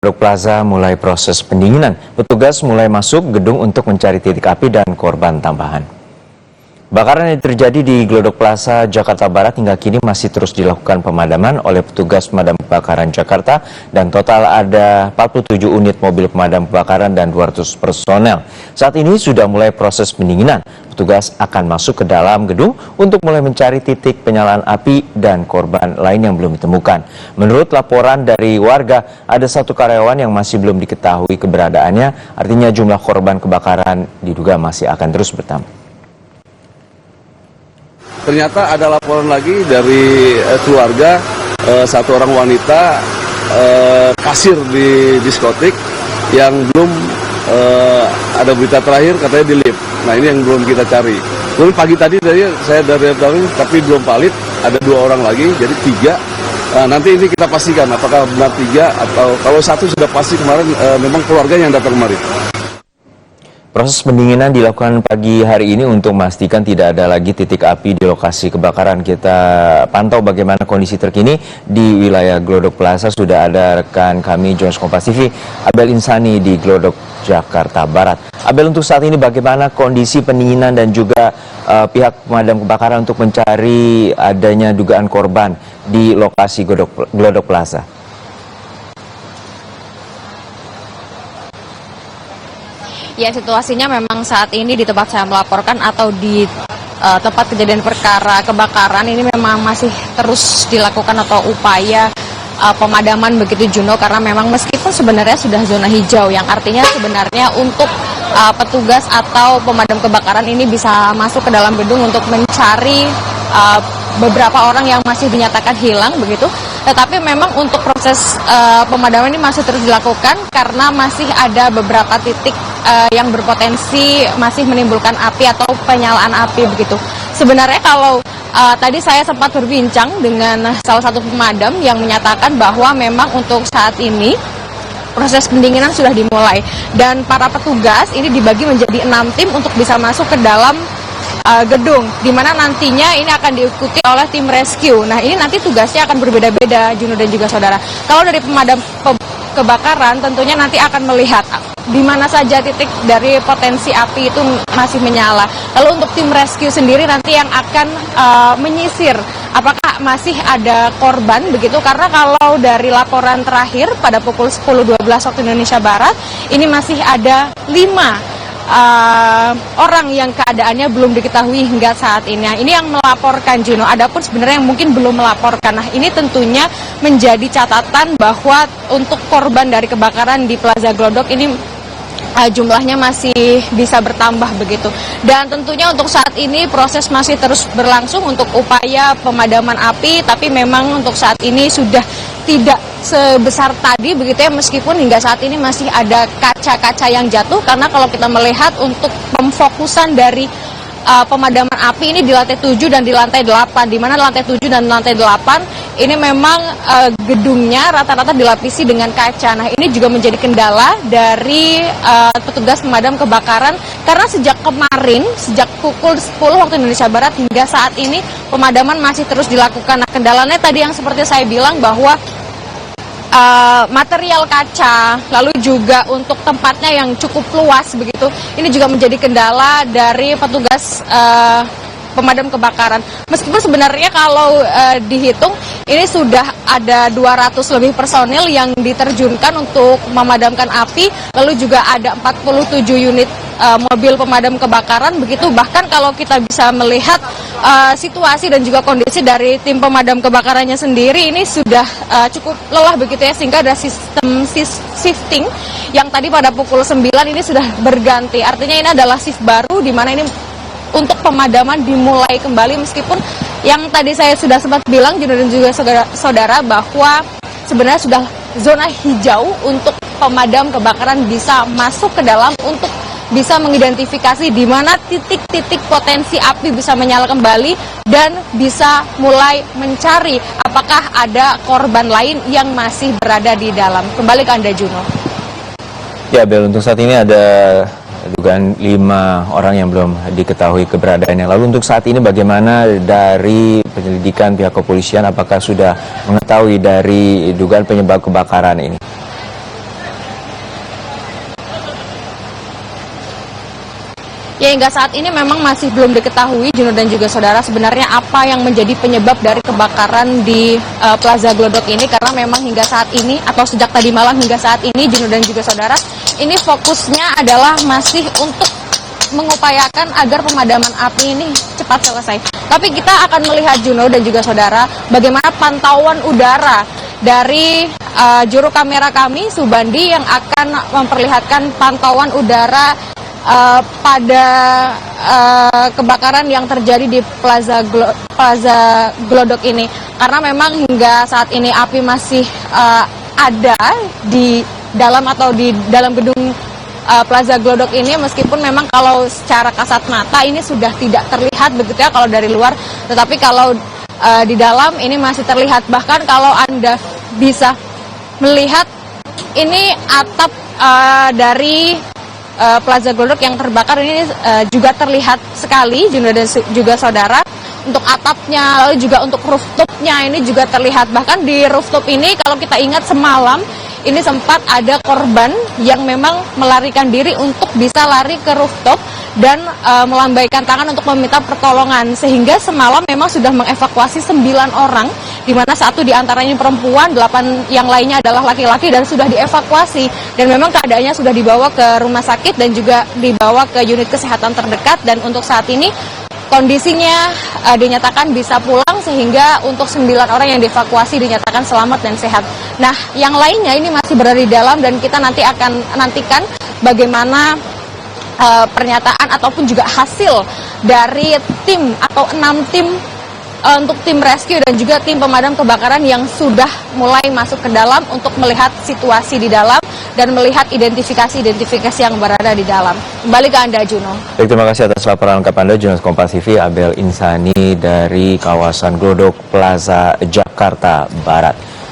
Glodok Plaza mulai proses pendinginan. Petugas mulai masuk gedung untuk mencari titik api dan korban tambahan. Kebakaran yang terjadi di Glodok Plaza, Jakarta Barat hingga kini masih terus dilakukan pemadaman oleh petugas pemadam kebakaran Jakarta dan total ada 47 unit mobil pemadam kebakaran dan 200 personel. Saat ini sudah mulai proses pendinginan. Petugas akan masuk ke dalam gedung untuk mulai mencari titik penyalaan api dan korban lain yang belum ditemukan. Menurut laporan dari warga, ada satu karyawan yang masih belum diketahui keberadaannya, artinya jumlah korban kebakaran diduga masih akan terus bertambah. Ternyata ada laporan lagi dari keluarga, satu orang wanita kasir di diskotik yang belum ada berita terakhir katanya di lift. Nah ini yang belum kita cari. Kemudian pagi tadi saya dari tapi belum valid, ada 2 orang lagi, jadi 3. Nah, nanti ini kita pastikan apakah benar 3 atau kalau 1 sudah pasti kemarin memang keluarga yang datang kemarin. Proses pendinginan dilakukan pagi hari ini untuk memastikan tidak ada lagi titik api di lokasi kebakaran. Kita pantau bagaimana kondisi terkini di wilayah Glodok Plaza. Sudah ada rekan kami Jones Kompas TV, Abel Insani di Glodok, Jakarta Barat. Abel, untuk saat ini bagaimana kondisi pendinginan dan juga pihak pemadam kebakaran untuk mencari adanya dugaan korban di lokasi Glodok Plaza? Ya, situasinya memang saat ini di tempat saya melaporkan atau di tempat kejadian perkara kebakaran ini memang masih terus dilakukan atau upaya pemadaman begitu Juno, karena memang meskipun sebenarnya sudah zona hijau yang artinya sebenarnya untuk petugas atau pemadam kebakaran ini bisa masuk ke dalam gedung untuk mencari beberapa orang yang masih dinyatakan hilang begitu. Tetapi memang untuk proses pemadaman ini masih terus dilakukan karena masih ada beberapa titik yang berpotensi masih menimbulkan api atau penyalaan api begitu. Sebenarnya kalau tadi saya sempat berbincang dengan salah satu pemadam yang menyatakan bahwa memang untuk saat ini proses pendinginan sudah dimulai dan para petugas ini dibagi menjadi 6 tim untuk bisa masuk ke dalam gedung, di mana nantinya ini akan diikuti oleh tim rescue. Nah, ini nanti tugasnya akan berbeda-beda, Juno dan juga saudara. Kalau dari pemadam kebakaran tentunya nanti akan melihat di mana saja titik dari potensi api itu masih menyala. Lalu untuk tim rescue sendiri nanti yang akan menyisir apakah masih ada korban begitu, karena kalau dari laporan terakhir pada pukul 10.12 waktu Indonesia Barat ini masih ada 5 orang yang keadaannya belum diketahui hingga saat ini. Nah, ini yang melaporkan Juno. Adapun sebenarnya yang mungkin belum melaporkan. Nah, ini tentunya menjadi catatan bahwa untuk korban dari kebakaran di Plaza Glodok ini jumlahnya masih bisa bertambah begitu. Dan tentunya untuk saat ini proses masih terus berlangsung untuk upaya pemadaman api, tapi memang untuk saat ini sudah tidak sebesar tadi begitu ya, meskipun hingga saat ini masih ada kaca-kaca yang jatuh, karena kalau kita melihat untuk pemfokusan dari pemadaman api ini di lantai 7 dan di lantai 8, di mana lantai 7 dan lantai 8 ini memang gedungnya rata-rata dilapisi dengan kaca. Nah, ini juga menjadi kendala dari petugas pemadam kebakaran, karena sejak kemarin, sejak pukul 10 waktu Indonesia Barat hingga saat ini pemadaman masih terus dilakukan. Nah, kendalanya tadi yang seperti saya bilang bahwa material kaca, lalu juga untuk tempatnya yang cukup luas begitu, ini juga menjadi kendala dari petugas pemadam kebakaran. Meskipun sebenarnya kalau dihitung ini sudah ada 200 lebih personil yang diterjunkan untuk memadamkan api, lalu juga ada 47 unit mobil pemadam kebakaran begitu. Bahkan kalau kita bisa melihat situasi dan juga kondisi dari tim pemadam kebakarannya sendiri ini sudah cukup lelah begitu ya, sehingga ada sistem shifting yang tadi pada pukul 9 ini sudah berganti. Artinya ini adalah shift baru di mana ini untuk pemadaman dimulai kembali, meskipun yang tadi saya sudah sempat bilang dan juga saudara bahwa sebenarnya sudah zona hijau untuk pemadam kebakaran bisa masuk ke dalam untuk bisa mengidentifikasi di mana titik-titik potensi api bisa menyala kembali dan bisa mulai mencari apakah ada korban lain yang masih berada di dalam. Kembali ke Anda, Juno. Ya, Bel, untuk saat ini ada dugaan 5 orang yang belum diketahui keberadaannya. Lalu untuk saat ini bagaimana dari penyelidikan pihak kepolisian, apakah sudah mengetahui dari dugaan penyebab kebakaran ini? Ya, hingga saat ini memang masih belum diketahui, Juno dan juga saudara, sebenarnya apa yang menjadi penyebab dari kebakaran di Plaza Glodok ini, karena memang hingga saat ini atau sejak tadi malam hingga saat ini, Juno dan juga saudara, ini fokusnya adalah masih untuk mengupayakan agar pemadaman api ini cepat selesai. Tapi kita akan melihat, Juno dan juga saudara, bagaimana pantauan udara dari juru kamera kami, Subandi, yang akan memperlihatkan pantauan udara pada kebakaran yang terjadi di Plaza Glodok ini, karena memang hingga saat ini api masih ada di dalam atau di dalam gedung Plaza Glodok ini, meskipun memang kalau secara kasat mata ini sudah tidak terlihat begitu ya kalau dari luar, tetapi kalau di dalam ini masih terlihat. Bahkan kalau Anda bisa melihat ini atap dari Plaza Glodok yang terbakar ini juga terlihat sekali, Juno dan juga saudara. Untuk atapnya, lalu juga untuk rooftopnya ini juga terlihat. Bahkan di rooftop ini kalau kita ingat semalam ini sempat ada korban yang memang melarikan diri untuk bisa lari ke rooftop dan melambaikan tangan untuk meminta pertolongan, sehingga semalam memang sudah mengevakuasi 9 orang, di mana 1 diantaranya perempuan, 8 yang lainnya adalah laki-laki, dan sudah dievakuasi, dan memang keadaannya sudah dibawa ke rumah sakit dan juga dibawa ke unit kesehatan terdekat, dan untuk saat ini kondisinya dinyatakan bisa pulang, sehingga untuk 9 orang yang dievakuasi dinyatakan selamat dan sehat. Nah, yang lainnya ini masih berada di dalam, dan kita nanti akan nantikan bagaimana pernyataan ataupun juga hasil dari tim atau 6 tim untuk tim rescue dan juga tim pemadam kebakaran yang sudah mulai masuk ke dalam untuk melihat situasi di dalam dan melihat identifikasi yang berada di dalam. Kembali ke Anda, Juno. Baik, terima kasih atas laporan lengkap Anda, Jurnalis Kompas TV Abel Insani dari kawasan Glodok Plaza, Jakarta Barat.